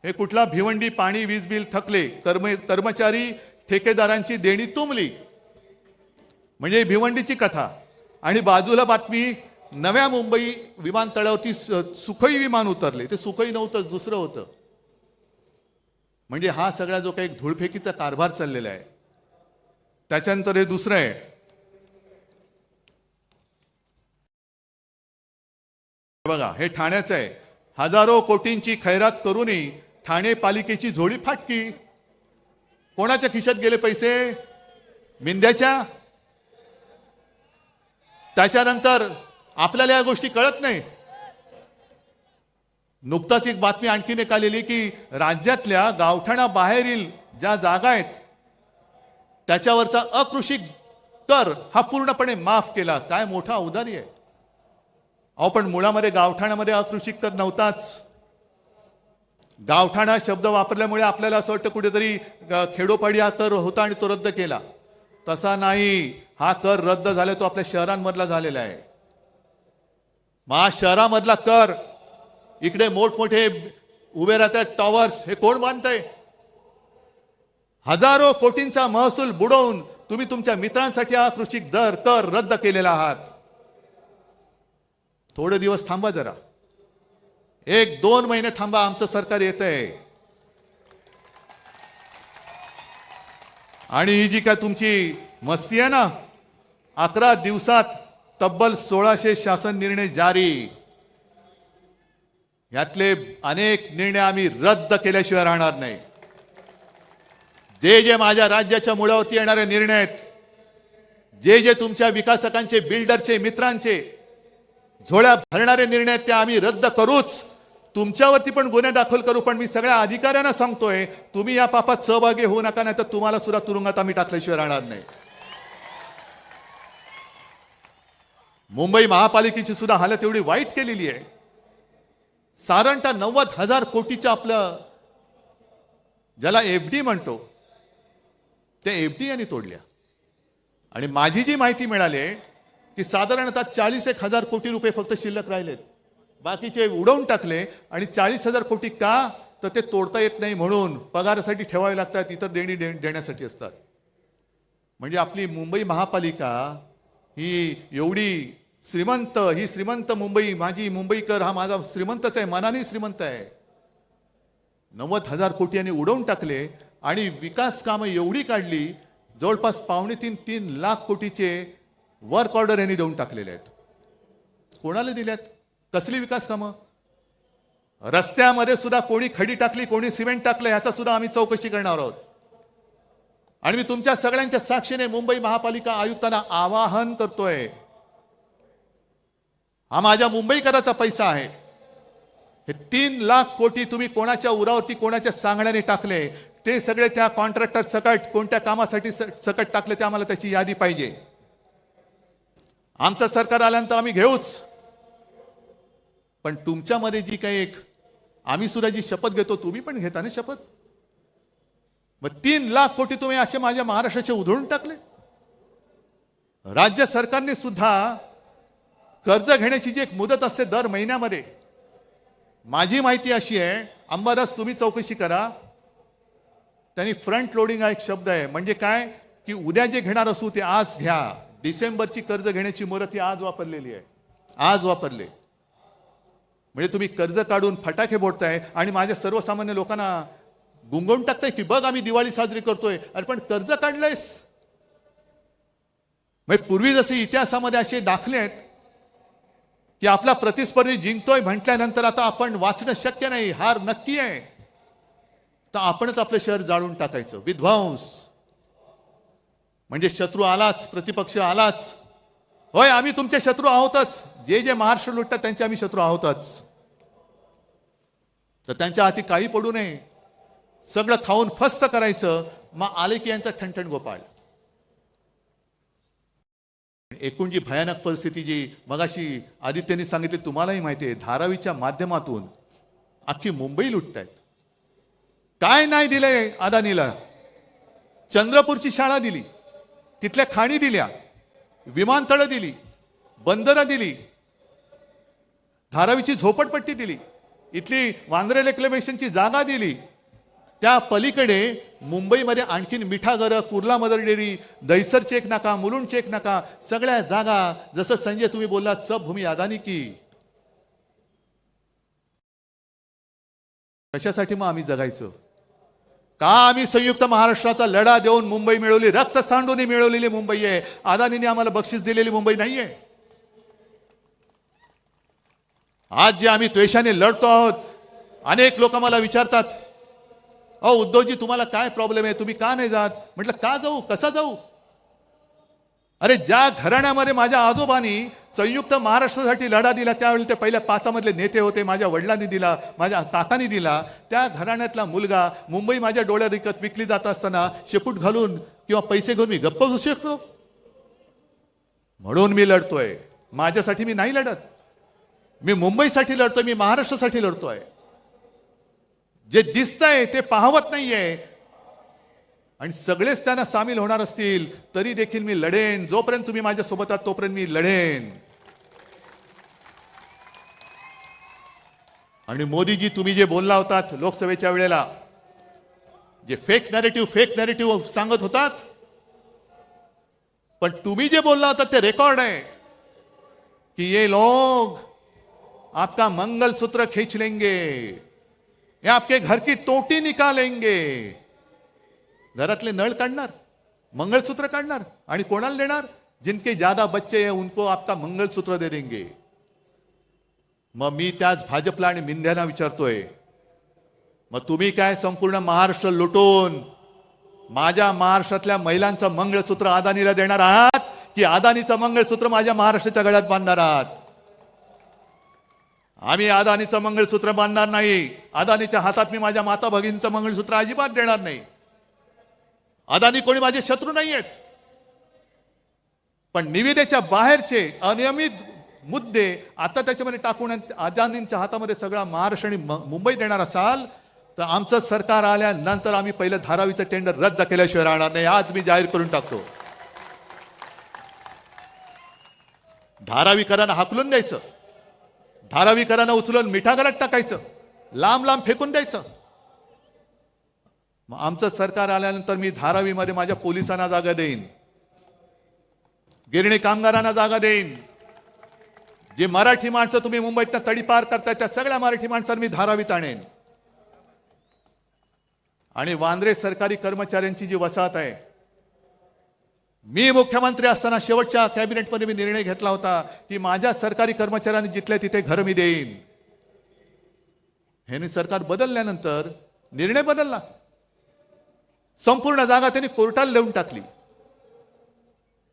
हे कुठला? भिवंडी पाणी वीज बिल थकले, कर्मचारी ठेकेदारांची देणी तुंबली. म्हणजे भिवंडीची कथा. आणि बाजूला बातमी, नव्या मुंबई विमानतळावरती सुखोई विमान उतरले. ते सुखोई नव्हतं, दुसरं होतं. म्हणजे हा सगळा जो काही धूळफेकीचा कारभार चाललेला आहे. त्याच्यानंतर हे दुसरं आहे, बघा, हे ठाण्याचं आहे. हजारो कोटींची खैरात करूनही ठाणे पालिकेची झोळी फाटकी. कोणाच्या खिशात गेले पैसे? मिंद्याच्या. त्याच्यानंतर आपल्याला या गोष्टी कळत नाही. नुकताच एक बातमी आणखीन एक आलेली की राज्यातल्या गावठाणा बाहेरील ज्या जागा आहेत त्याच्यावरचा अकृषी कर हा पूर्णपणे माफ केला. काय मोठा उदारी आहे. अहो, पण मुळामध्ये गावठाणामध्ये अकृषी कर नव्हताच. गावठाणा शब्द वापरल्यामुळे आपल्याला असं वाटतं कुठेतरी खेडोपाडी हा कर होता आणि तो रद्द केला. तसा नाही. हा कर रद्द झाला, तो आपल्या शहरांमधला झालेला आहे. शहरामधला कर, इकडे मोठमोठे उभे राहतात टॉवर्स, हे कोण बांधतंय? हजारो कोटींचा महसूल बुडवून तुम्ही तुमच्या मित्रांसाठी हा कृषी दर कर रद्द केलेला आहात. थोडे दिवस थांबा जरा, 1-2 महिने थांबा, आमचं सरकार येतंय. आणि ही जी काय तुमची मस्ती आहे ना, 11 दिवसात तब्बल 1600 शासन निर्णय जारी. यातले अनेक निर्णय आम्ही रद्द केल्याशिवाय राहणार नाही. जे जे माझ्या राज्याच्या मुळावरती येणारे निर्णय आहेत, जे जे तुमच्या विकासकांचे, बिल्डरचे, मित्रांचे झोळ्या भरणारे निर्णय आहेत, ते आम्ही रद्द करूच. तुमच्यावरती पण गुन्हे दाखल करू. पण मी सगळ्या अधिकाऱ्यांना सांगतोय, तुम्ही या पापात सहभागी होऊ नका, नाही तर तुम्हाला सुद्धा तुरुंगात आम्ही टाकल्याशिवाय राहणार नाही. मुंबई महापालिकेची सुद्धा हालत एवढी वाईट केलेली आहे. साधारणतः 90,000 कोटीचं आपलं ज्याला एफडी म्हणतो, ते एफडी यांनी तोडल्या. आणि माझी जी माहिती मिळाली आहे की साधारणतः 40,000 कोटी रुपये फक्त शिल्लक राहिलेत. बाकीचे उडवून टाकले. आणि 40,000 कोटी का? तर ते तोडता येत नाही म्हणून पगारासाठी ठेवावे लागतात, इतर देणी देण्यासाठी असतात. म्हणजे आपली मुंबई महापालिका ही एवढी श्रीमंत, ही श्रीमंत मुंबई, माझी मुंबईकर हा माझा श्रीमंतच आहे, मनाने श्रीमंत आहे. 90,000 कोटी यांनी उडवून टाकले आणि विकास कामं एवढी काढली, जवळपास 2.5-3 लाख कोटीचे वर्क ऑर्डर यांनी देऊन टाकलेले आहेत. कोणाला दिल्यात? कसली विकास कामं? रस्त्यामध्ये सुद्धा कोणी खडी टाकली, कोणी सिमेंट टाकलं, याचा सुद्धा आम्ही चौकशी करणार आहोत. आणि मी तुमच्या सगळ्यांच्या साक्षीने मुंबई महापालिका आयुक्तांना आवाहन करतोय, हा माझ्या मुंबईकराचा पैसा आहे. हे 3 लाख कोटी तुम्ही कोणाच्या उरावरती, कोणाच्या सांगण्याने टाकले, ते सगळे त्या कॉन्ट्रॅक्टर सकट कोणत्या कामासाठी सकट टाकले ते आम्हाला त्याची यादी पाहिजे. आमचं सरकार आल्यानंतर आम्ही घेऊच, पण तुमच्यामध्ये जी काही एक आम्ही सुद्धा जी शपथ घेतो, तुम्ही पण घेता ना शपथ. मग 3 लाख कोटी तुम्ही असे माझ्या महाराष्ट्राचे उधळून टाकले. राज्य सरकारने सुद्धा कर्ज घेण्याची जी एक मुदत असते दर महिन्यामध्ये, माझी माहिती अशी आहे, अंबादास तुम्ही चौकशी करा, त्यांनी फ्रंट लोडिंग हा एक शब्द आहे. म्हणजे काय की उद्या जे घेणार असू ते आज घ्या. डिसेंबरची कर्ज घेण्याची मुदत ही आज वापरलेली आहे, आज वापरले. म्हणजे तुम्ही कर्ज काढून फटाके फोडताय आणि माझ्या सर्वसामान्य लोकांना गुंगवून टाकताय की बघ आम्ही दिवाळी साजरी करतोय. अरे पण कर्ज काढलंयस. म्हणजे पूर्वी जसे इतिहासामध्ये असे दाखले आहेत की आपला प्रतिस्पर्धी जिंकतोय म्हटल्यानंतर आता आपण वाचणं शक्य नाही, हार नक्की आहे, तर आपणच आपलं शहर जाळून टाकायचं. विध्वंस म्हणजे शत्रू आलाच, प्रतिपक्ष आलाच. होय, आम्ही तुमचे शत्रू आहोतच. जे जे महाराष्ट्र लुटतात त्यांचे आम्ही शत्रू आहोतच. तर त्यांच्या हाती काही पडू नये, सगळं खाऊन फस्त करायचं. मग आले की यांचा ठणठण गोपाळ. एकूण जी भयानक परिस्थिती जी मगाशी आदित्यने सांगितली तुम्हालाही माहिती आहे, धारावीच्या माध्यमातून अख्खी मुंबई लुटतायत. काय नाही दिलंय अदानीला? चंद्रपूरची शाळा दिली, तिथल्या खाणी दिल्या, विमानतळं दिली, बंदरं दिली, धारावीची झोपडपट्टी दिली, इथली वांद्रे रेक्लेमेशनची जागा दिली. त्या पलीकडे मुंबईमध्ये आणखीन मिठागरं, Kurla Mother Dairy, Dahisar check नाका, मुलुंड चेक नाका, सगळ्या जागा. जसं संजय तुम्ही बोललात, सब भूमी अदानी की. कशासाठी मग आम्ही जगायचं? का आम्ही संयुक्त महाराष्ट्राचा लढा देऊन मुंबई मिळवली? रक्त सांडून मिळवलेली मुंबई आहे. अदानीने आम्हाला बक्षीस दिलेली मुंबई नाहीये. आज जे आम्ही द्वेषाने लढतो आहोत, अनेक लोक मला विचारतात, अहो उद्धवजी तुम्हाला काय प्रॉब्लेम आहे, तुम्ही का नाही जात? म्हटलं का जाऊ, कसा जाऊ? अरे ज्या घराण्यामध्ये माझ्या आजोबांनी संयुक्त महाराष्ट्रासाठी लढा दिला, त्यावेळी ते पहिल्या 5 मधले नेते होते, माझ्या वडिलांनी दिला, माझ्या काकांनी दिला, त्या घराण्यातला मुलगा मुंबई माझ्या डोळ्यात विकली जात असताना शेपूट घालून किंवा पैसे घेऊन मी गप्प बसू शकतो? म्हणून मी लढतोय. माझ्यासाठी मी नाही लढत, मी मुंबईसाठी लढतोय, मी महाराष्ट्रासाठी लढतोय. जे दिसतंय ते पाहवत नाहीये आणि सगळेच त्यांना सामील होणार असतील तरी देखील मी लढेन. जोपर्यंत तुम्ही माझ्या सोबत आहात तोपर्यंत मी लढेन. आणि मोदीजी तुम्ही जे बोलला होतात लोकसभेच्या वेळेला, जे फेक नॅरेटिव्ह सांगत होतात, पण तुम्ही जे बोलला होता ते रेकॉर्ड आहे कि ये लोग आपका मंगलसूत्र खींच लेंगे, ये आपके घर की टोटी निकालेंगे. घरातले नळ काढणार, मंगलसूत्र काढणार आणि कोणाला देणार? जिनके ज्यादा बच्चे हैं उनको आपका मंगलसूत्र दे देंगे. मग मी त्याच भाजपला आणि मिंध्यांना विचारतोय, मग तुम्ही काय संपूर्ण महाराष्ट्र लुटून माझ्या महाराष्ट्रातल्या महिलांचं मंगळसूत्र अदानीला देणार आहात की अदानीचं मंगळसूत्र माझ्या महाराष्ट्राच्या गळ्यात बांधणार आहात? आम्ही अदानीचं मंगळसूत्र बांधणार नाही. अदानीच्या हातात मी माझ्या माता भगिनींचं मंगळसूत्र अजिबात देणार नाही. अदानी कोणी माझे शत्रू नाही आहेत, पण निविदेच्या बाहेरचे अनियमित मुद्दे आता त्याच्यामध्ये टाकून अदानींच्या हातामध्ये सगळा महाराष्ट्र आणि मुंबई देणार असाल तर आमचं सरकार आल्यानंतर आम्ही पहिलं धारावीचं टेंडर रद्द केल्याशिवाय राहणार नाही. आज मी जाहीर करून टाकतो. धारावीकरांना हाकलून द्यायचं, धारावीकरांना उचलून मिठागरात टाकायचं, लांब लांब फेकून द्यायचं. मग आमचं सरकार आल्यानंतर मी धारावीमध्ये माझ्या पोलिसांना जागा देईन, गिरणी कामगारांना जागा देईन. जे मराठी माणसं तुम्ही मुंबईतनं तडीपार करताय त्या सगळ्या मराठी माणसांना मी धारावीत आणेन. आणि वांद्रे सरकारी कर्मचाऱ्यांची जी वसाहत आहे, मी मुख्यमंत्री असताना शेवटच्या कॅबिनेटमध्ये मी निर्णय घेतला होता की माझ्या सरकारी कर्मचाऱ्यांनी जिथल्या तिथे घर मी देईन. ह्याने सरकार बदलल्यानंतर निर्णय बदलला. संपूर्ण जागा त्यांनी कोर्टाला देऊन टाकली.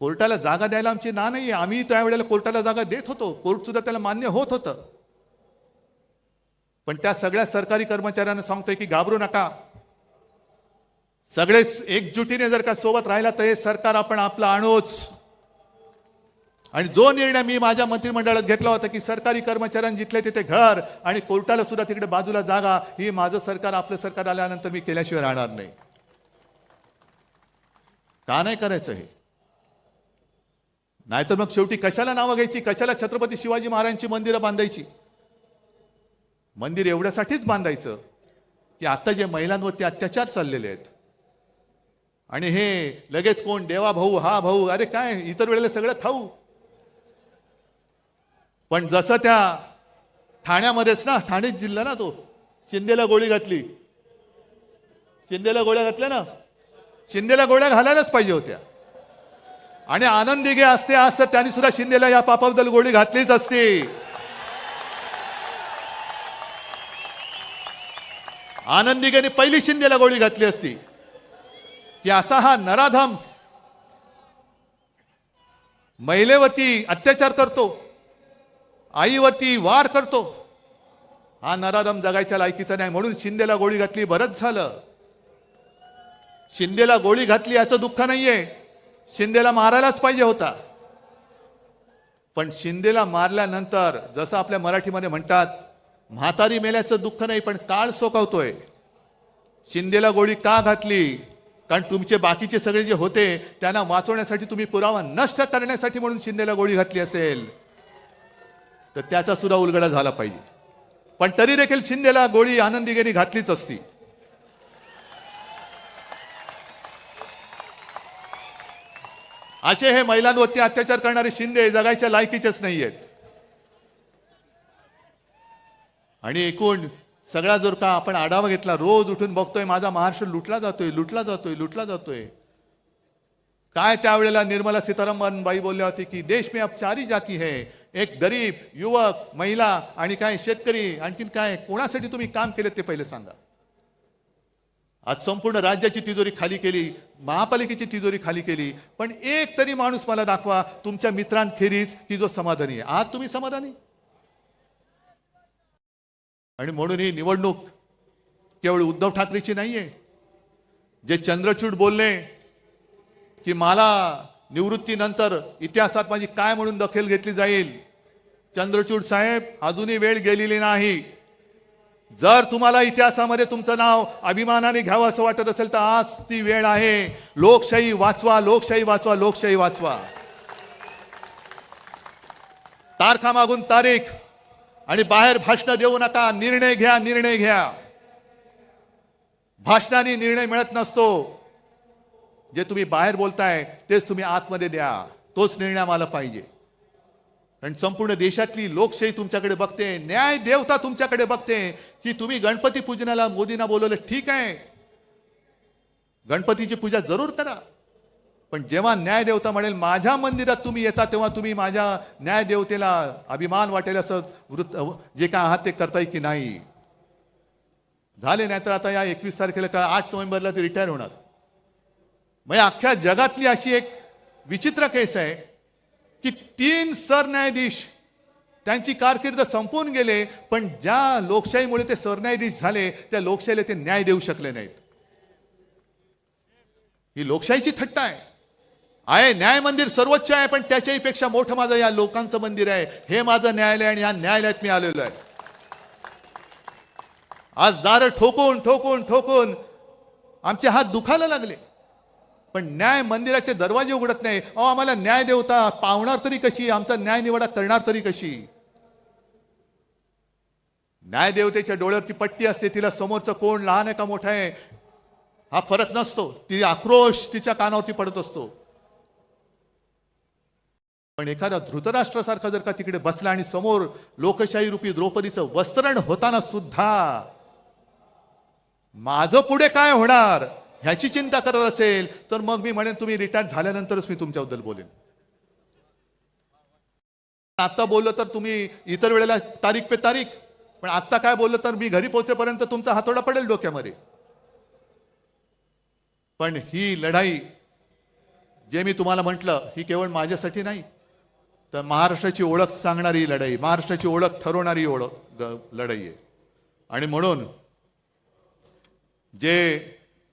कोर्टाला जागा द्यायला आमची ना नाही, आम्ही त्यावेळेला कोर्टाला जागा देत होतो, कोर्ट सुद्धा त्याला मान्य होत होतं. पण त्या सगळ्या सरकारी कर्मचाऱ्यांना सांगतोय की घाबरू नका, सगळे एकजुटीने जर का सोबत राहिला तर हे सरकार आपण आपलं आणूच. आणि जो निर्णय मी माझ्या मंत्रिमंडळात घेतला होता की सरकारी कर्मचाऱ्यांनी जिथले तिथे घर आणि कोर्टाला सुद्धा तिकडे बाजूला जागा, ही माझं सरकार आपलं सरकार आल्यानंतर मी केल्याशिवाय राहणार नाही. का नाही करायचं हे? नाहीतर मग शेवटी कशाला नावं घ्यायची, कशाला छत्रपती शिवाजी महाराजांची मंदिरं बांधायची? मंदिर एवढ्यासाठीच बांधायचं की आता जे महिलांवरती अत्याचार चाललेले आहेत आणि हे लगेच कोण देवा भाऊ हा भाऊ, अरे काय इतर वेळेला सगळं खाऊ. पण जसं त्या ठाण्यामध्येच ना, ठाणे जिल्हा ना, तो शिंदेला गोळी घातली, शिंदेला गोळ्या घातल्या ना, शिंदेला गोळ्या घालायलाच पाहिजे होत्या. आणि आनंद दिघे असते आज तर त्यांनी सुद्धा शिंदेला या पापाबद्दल गोळी घातलीच असती. आनंद दिघेने पहिली शिंदेला गोळी घातली असती की असा हा नराधम महिलेवरती अत्याचार करतो, आईवरती वार करतो, हा नराधम जगायच्या लायकीचा नाही. म्हणून शिंदेला गोळी घातली, बरंच झालं. शिंदेला गोळी घातली याचं दुःख नाहीये, शिंदेला मारायलाच पाहिजे होता. पण शिंदेला मारल्यानंतर जसं आपल्या मराठीमध्ये म्हणतात, म्हातारी मेल्याचं दुःख नाही पण काळ सोकावतोय. शिंदेला गोळी का घातली? कारण तुमचे बाकीचे सगळे जे होते त्यांना वाचवण्यासाठी, तुम्ही पुरावा नष्ट करण्यासाठी म्हणून शिंदेला गोळी घातली असेल तर त्याचा सुद्धा उलगडा झाला पाहिजे. पण तरी देखील शिंदेला गोळी आनंद दिघेने घातलीच असती. असे हे महिलांवरती अत्याचार करणारे शिंदे जगायच्या लायकीचेच नाहीयेत. आणि एकूण सगळा जर का आपण आढावा घेतला, रोज उठून बघतोय माझा महाराष्ट्र लुटला जातोय, लुटला जातोय, लुटला जातोय. काय त्यावेळेला निर्मला सीतारामन बाई बोलल्या होती की देश में अब चारी जाती है, एक गरीब, युवक, महिला आणि काय शेतकरी, आणखीन काय, कोणासाठी तुम्ही काम केले ते पहिले सांगा. आज संपूर्ण राज्याची तिजोरी खाली केली, महापालिकेची तिजोरी खाली केली, पण एक तरी माणूस मला दाखवा तुमच्या मित्रांखेरीज की जो समाधानी आहे. आज तुम्ही समाधानी? आणि म्हणून ही निवडणूक केवळ उद्धव ठाकरेची नाहीये. जे चंद्रचूड बोलले की मला निवृत्तीनंतर इतिहासात माझी काय म्हणून दखल घेतली जाईल, चंद्रचूड साहेब अजूनही वेळ गेलेली नाही. जर तुम्हाला इतिहासामध्ये तुमचं नाव अभिमानाने घ्यावं असं वाटत असेल तर आज ती वेळ आहे. लोकशाही वाचवा, लोकशाही वाचवा, लोकशाही वाचवा. तारखा मागून तारीख आणि बाहेर भाषण देऊ नका. निर्णय घ्या, निर्णय घ्या. भाषणाने निर्णय मिळत नसतो. जे तुम्ही बाहेर बोलताय तेच तुम्ही आतमध्ये द्या. तोच निर्णय आम्हाला पाहिजे. कारण संपूर्ण देशातली लोकशाही तुमच्याकडे बघते, न्याय देवता तुमच्याकडे बघते की तुम्ही गणपती पूजनाला मोदींना बोलवलं, ठीक आहे, गणपतीची पूजा जरूर करा, पण जेव्हा न्याय देवता म्हणेल माझ्या मंदिरात तुम्ही येता तेव्हा तुम्ही माझ्या न्याय देवतेला अभिमान वाटेल असं वृत्त जे काय आहात ते करताय की नाही. झाले नाही तर आता या 21 तारखेला का 8 नोव्हेंबरला ते रिटायर होणार. म्हणजे अख्ख्या जगातली अशी एक विचित्र केस आहे की 3 सरन्यायाधीश त्यांची कारकीर्द संपवून गेले, पण ज्या लोकशाहीमुळे ते सरन्यायाधीश झाले त्या लोकशाहीला ते न्याय देऊ शकले नाहीत. ही लोकशाहीची थट्टा आहे. न्याय मंदिर सर्वोच्च आहे, पण त्याच्याही पेक्षा मोठं माझं या लोकांचं मंदिर आहे. हे माझं न्यायालय आणि या न्यायालयात मी आलेलो आहे. आज दार ठोकून ठोकून ठोकून आमचे हात दुखायला लागले, पण न्याय मंदिराचे दरवाजे उघडत नाही. आम्हाला न्याय देवता पावणार तरी कशी, आमचा न्याय निवाडा करणार तरी कशी. न्याय देवतेच्या डोळ्यावरची पट्टी असते, तिला समोरचं कोण लहान आहे का मोठा आहे हा फरक नसतो. ती आक्रोश तिच्या कानावरती पडत असतो. पण एखादा धृतराष्ट्रासारखा जर का तिकडे बसला आणि समोर लोकशाही रूपी द्रौपदीचं वस्त्रण होताना सुद्धा माझं पुढे काय होणार ह्याची चिंता करत असेल तर मग मी म्हणेन तुम्ही रिटायर झाल्यानंतरच मी तुमच्याबद्दल बोलेन. आता बोललो तर तुम्ही इतर वेळेला तारीख पे तारीख, पण आता काय बोललो तर मी घरी पोहोचेपर्यंत तुमचा हातोडा पडेल डोक्यामध्ये. पण ही लढाई जे मी तुम्हाला म्हटलं ही केवळ माझ्यासाठी नाही, तर महाराष्ट्राची ओळख सांगणारी लढाई, महाराष्ट्राची ओळख ठरवणारी लढाई आहे. आणि म्हणून जे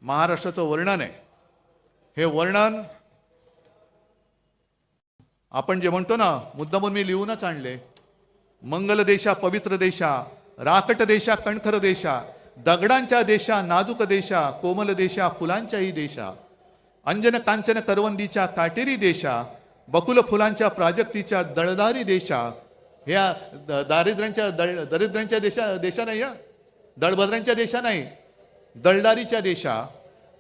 महाराष्ट्राचं वर्णन आहे हे वर्णन आपण जे म्हणतो ना, मुद्दामून मी लिहूनच आणले. मंगल देशा पवित्र देशा, राकट देशा कणखर देशा, दगडांच्या देशा नाजूक देशा, कोमल देशा फुलांच्याही देशा, अंजन कांचन करवंदीच्या काटेरी देशा, बकुल फुलांच्या प्राजक्तीच्या दळदारी देशा. ह्या दरिद्रांच्या देशा नाही, दळभद्रांच्या देशा नाही, दळदारीच्या देशा,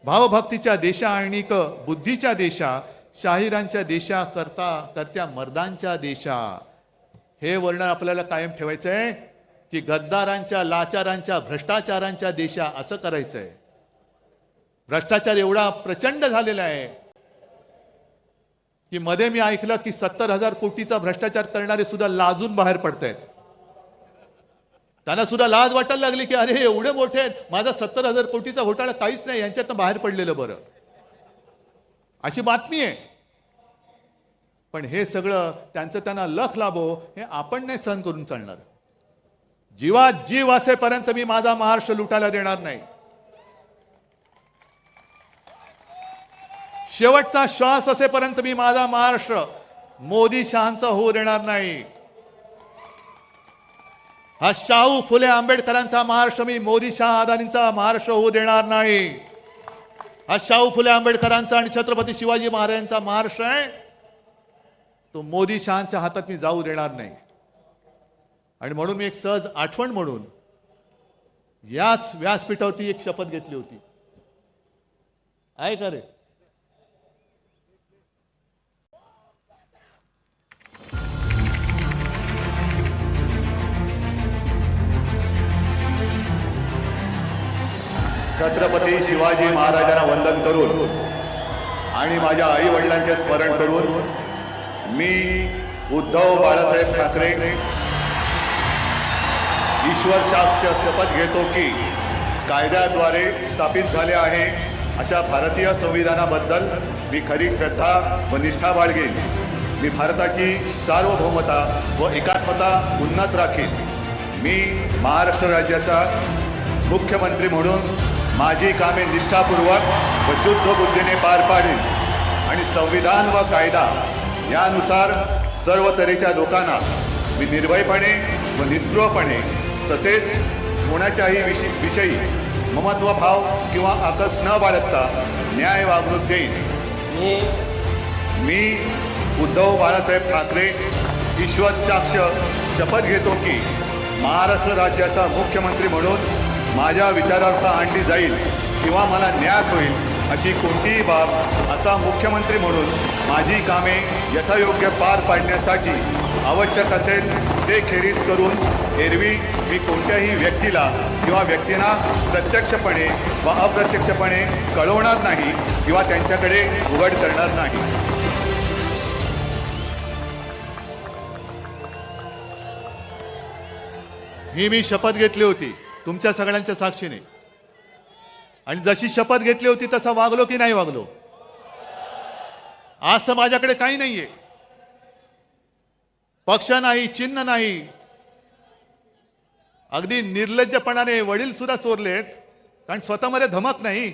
भावभक्तीच्या देशा आणि बुद्धीच्या देशा, शाहिरांच्या देशा, करत्या मर्दांच्या देशा. हे वर्णन आपल्याला कायम ठेवायचं आहे की गद्दारांच्या, लाचारांच्या, भ्रष्टाचारांच्या देशा असं करायचंय. भ्रष्टाचार एवढा प्रचंड झालेला आहे की मध्ये मी ऐकलं की 70,000 कोटीचा भ्रष्टाचार करणारे सुद्धा लाजून बाहेर पडतायत. त्यांना सुद्धा लाज वाटायला लागली की अरे एवढे मोठे आहेत, माझा 70,000 कोटीचा घोटाळा काहीच नाही, यांच्यातनं बाहेर पडलेलं बरं, अशी बातमी आहे. पण हे सगळं त्यांना लख लाभो हे आपण नाही सहन करून चालणार. जीवात जीव असेपर्यंत मी माझा महाराष्ट्र लुटायला देणार नाही. शेवटचा श्वास असेपर्यंत मी माझा महाराष्ट्र मोदी शहांचा होऊ देणार नाही. हा शाहू फुले आंबेडकरांचा महाराष्ट्र मी मोदी शाह अदानींचा महाराष्ट्र होऊ देणार नाही. हा शाहू फुले आंबेडकरांचा आणि छत्रपती शिवाजी महाराजांचा महाराष्ट्र आहे, तो मोदी शहांच्या हातात मी जाऊ देणार नाही. आणि म्हणून मी एक सहज आठवण म्हणून याच व्यासपीठावरती एक शपथ घेतली होती. आहे का रे? छत्रपती शिवाजी महाराजांना वंदन करून आणि माझ्या आई वडिलांचे स्मरण करून मी उद्धव बाळासाहेब ठाकरे ईश्वर साक्ष शपथ घेतो की कायद्याद्वारे स्थापित झाले आहे अशा भारतीय संविधानाबद्दल मी खरी श्रद्धा व निष्ठा बाळगेन. मी भारताची सार्वभौमता व एकात्मता उन्नत राखीन. मी महाराष्ट्र राज्याचा मुख्यमंत्री म्हणून माझी कामे निष्ठापूर्वक व शुद्ध बुद्धीने पार पाडीन आणि संविधान व कायदा यानुसार सर्व तऱ्हेच्या लोकांना मी निर्भयपणे व निस्पृहपणे तसेच कोणाच्याही विषयी ममत्वभाव किंवा आकस न बाळगता न्याय वागणूक देईन. मी उद्धव बाळासाहेब ठाकरे ईश्वर साक्ष शपथ घेतो की महाराष्ट्र राज्याचा मुख्यमंत्री म्हणून माझ्या विचारार्थ आणली जाईल किंवा मला ज्ञात होईल अशी कोणतीही बाब असा मुख्यमंत्री म्हणून माझी कामे यथायोग्य पार पाडण्यासाठी आवश्यक असेल ते खेरीज करून एरवी मी कोणत्याही व्यक्तीला किंवा व्यक्तींना प्रत्यक्षपणे व अप्रत्यक्षपणे कळवणार नाही किंवा त्यांच्याकडे उघड करणार नाही. ही मी शपथ घेतली होती तुमच्या सगळ्यांच्या साक्षीने, आणि जशी शपथ घेतली होती तसा वागलो की नाही वागलो? आज तर माझ्याकडे काही नाहीये, पक्ष नाही, चिन्ह नाही. अगदी निर्लज्जपणाने वडील सुद्धा चोरलेत, कारण स्वतःमध्ये धमक नाही.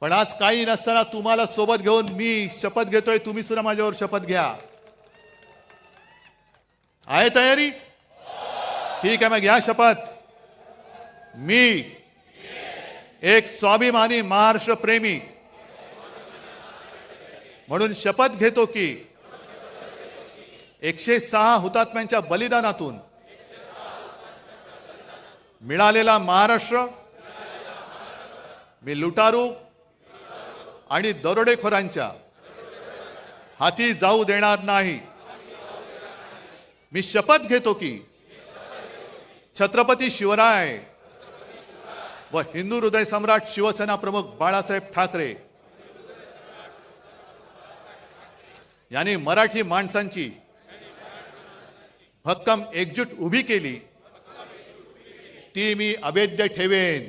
पण आज काही नसताना तुम्हाला सोबत घेऊन मी शपथ घेतोय, तुम्ही सुद्धा माझ्यावर शपथ घ्या. आहे तयारी? ठीक आहे, मग घ्या शपथ. मी एक स्वाभिमानी महाराष्ट्र प्रेमी म्हणून शपथ घेतो की 106 हुतात्म्यांच्या बलिदानातून मिळालेला महाराष्ट्र मी लुटारू आणि दरोडेखोरांच्या हाती जाऊ देणार नाही. मी शपथ घेतो की छत्रपती शिवराय व हिंदू हृदय सम्राट शिवसेना प्रमुख बाळासाहेब ठाकरे यांनी मराठी माणसांची भक्कम एकजूट उभी केली ती मी अभेद्य ठेवेन.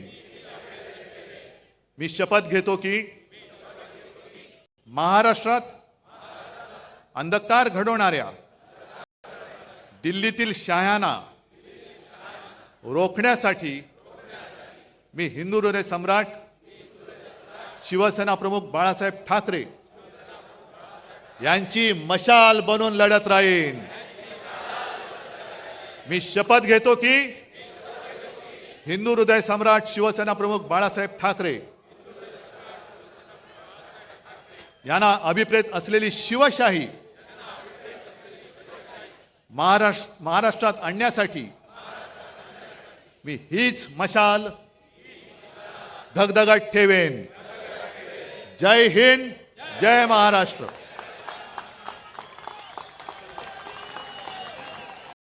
मी शपथ घेतो की महाराष्ट्रात अंधकार घडवणाऱ्या दिल्लीतील शहाण्यांना रोखण्यासाठी मी हिंदू हृदय सम्राट शिवसेना प्रमुख बाळासाहेब ठाकरे यांची मशाल बनून लढत राहीन. मी शपथ घेतो की हिंदू हृदय सम्राट शिवसेना प्रमुख बाळासाहेब ठाकरे यांना अभिप्रेत असलेली शिवशाही महाराष्ट्रात आणण्यासाठी मी हीच मशाल धगधगत ठेवेन. जय हिंद, जय महाराष्ट्र.